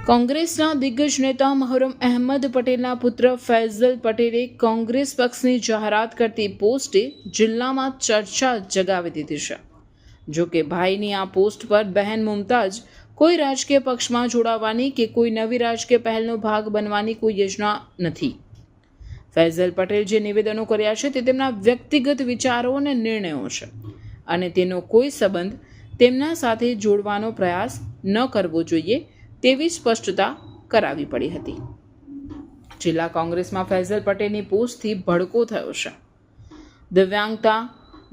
કોંગ્રેસના દિગ્ગજ નેતા મહોરમ અહેમદ પટેલના પુત્ર ફૈઝલ પટેલે કોંગ્રેસ પક્ષની જાહેરાત કરતી પોસ્ટે જિલ્લામાં ચર્ચા જગાવી દીધી છે. જો કે ભાઈની આ પોસ્ટ પર બહેન મુમતાઝ કોઈ રાજકીય પક્ષમાં જોડાવાની કે કોઈ નવી રાજકીય પહેલનો ભાગ બનવાની કોઈ યોજના નથી. ફૈઝલ પટેલ જે નિવેદનો કર્યા છે તે તેમના વ્યક્તિગત વિચારો અને નિર્ણયો છે અને તેનો કોઈ સંબંધ તેમના સાથે જોડવાનો પ્રયાસ ન કરવો જોઈએ તેવી સ્પષ્ટતા કરાવી પડી હતી. જિલ્લા કોંગ્રેસમાં ફૈઝલ પટેલની પોસ્ટથી ભડકો થયો છે. દિવ્યાંગતા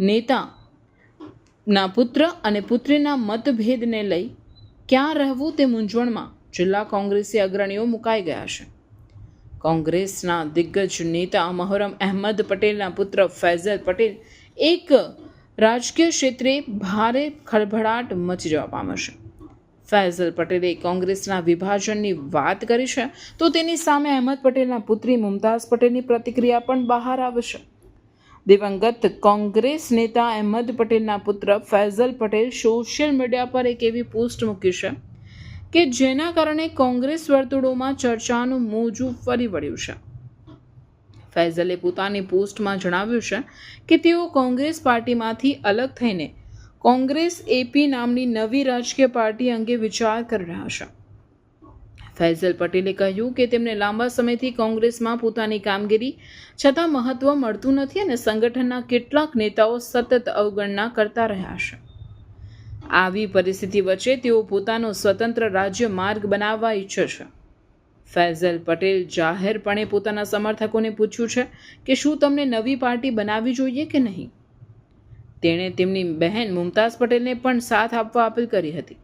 નેતાના પુત્ર અને પુત્રીના મતભેદને લઈ ક્યાં રહેવું તે મૂંઝવણમાં જિલ્લા કોંગ્રેસી અગ્રણીઓ મુકાઈ ગયા છે. કોંગ્રેસના દિગ્ગજ નેતા મહોરમ અહેમદ પટેલના પુત્ર ફૈઝલ પટેલ એક રાજકીય ક્ષેત્રે ભારે ખળભળાટ મચી જવા પામ્યો છે. ફૈઝલ પટેલે કોંગ્રેસના વિભાજનની વાત કરી છે તો તેની સામે અહેમદ પટેલના પુત્રી મુમતાઝ પટેલની પ્રતિક્રિયા પણ બહાર આવે છે. દિવંગત કોંગ્રેસ નેતા અહેમદ પટેલના પુત્ર ફૈઝલ પટેલ સોશિયલ મીડિયા પર એક એવી પોસ્ટ મૂકી છે કે જેના કારણે કોંગ્રેસ વર્તુળોમાં ચર્ચાનું મોજું ફરી વળ્યું છે. ફૈઝલે પોતાની પોસ્ટમાં જણાવ્યું છે કે તેઓ કોંગ્રેસ પાર્ટીમાંથી અલગ થઈને કોંગ્રેસ એપી નામની નવી રાજકીય પાર્ટી અંગે વિચાર કરી રહ્યા છે. ફૈઝલ પટેલે કહ્યું કે તેમને લાંબા સમયથી કોંગ્રેસમાં પોતાની કામગીરી છતાં મહત્વ મળતું નથી અને સંગઠનના કેટલાક નેતાઓ સતત અવગણના કરતા રહ્યા છે. આવી પરિસ્થિતિ વચ્ચે તેઓ પોતાનો સ્વતંત્ર રાજ્ય માર્ગ બનાવવા ઈચ્છે છે. ફૈઝલ પટેલ જાહેરપણે પોતાના સમર્થકોને પૂછ્યું છે કે શું તમને નવી પાર્ટી બનાવવી જોઈએ કે નહીં. તેણે તેમની બહેન મુમતાઝ પટેલને પણ સાથ આપવા અપીલ કરી હતી.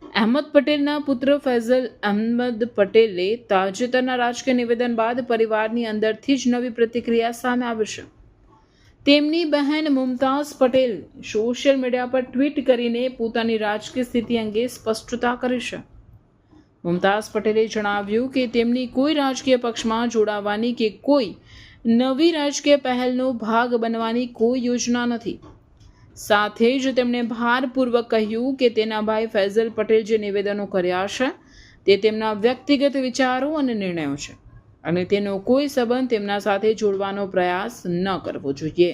અહેમદ પટેલના પુત્ર ફૈઝલ અહેમદ પટેલે તાજેતરના રાજકીય નિવેદન બાદ પરિવારની અંદરથી જ નવી પ્રતિક્રિયા સામે આવી છે. તેમની બહેન મુમતાઝ પટેલ સોશિયલ મીડિયા પર ટ્વીટ કરીને પોતાની રાજકીય સ્થિતિ અંગે સ્પષ્ટતા કરી છે. મુમતાઝ પટેલે જણાવ્યું કે તેમની કોઈ રાજકીય પક્ષમાં જોડાવાની કે કોઈ નવી રાજકીય પહેલનો ભાગ બનવાની કોઈ યોજના નથી. સાથે જ તેમણે ભારપૂર્વક કહ્યું કે તેના ભાઈ ફૈઝલ પટેલ જે નિવેદનો કર્યા છે તે તેમના વ્યક્તિગત વિચારો અને નિર્ણયો છે અને તેનો કોઈ સંબંધ તેમના સાથે જોડવાનો પ્રયાસ ન કરવો જોઈએ.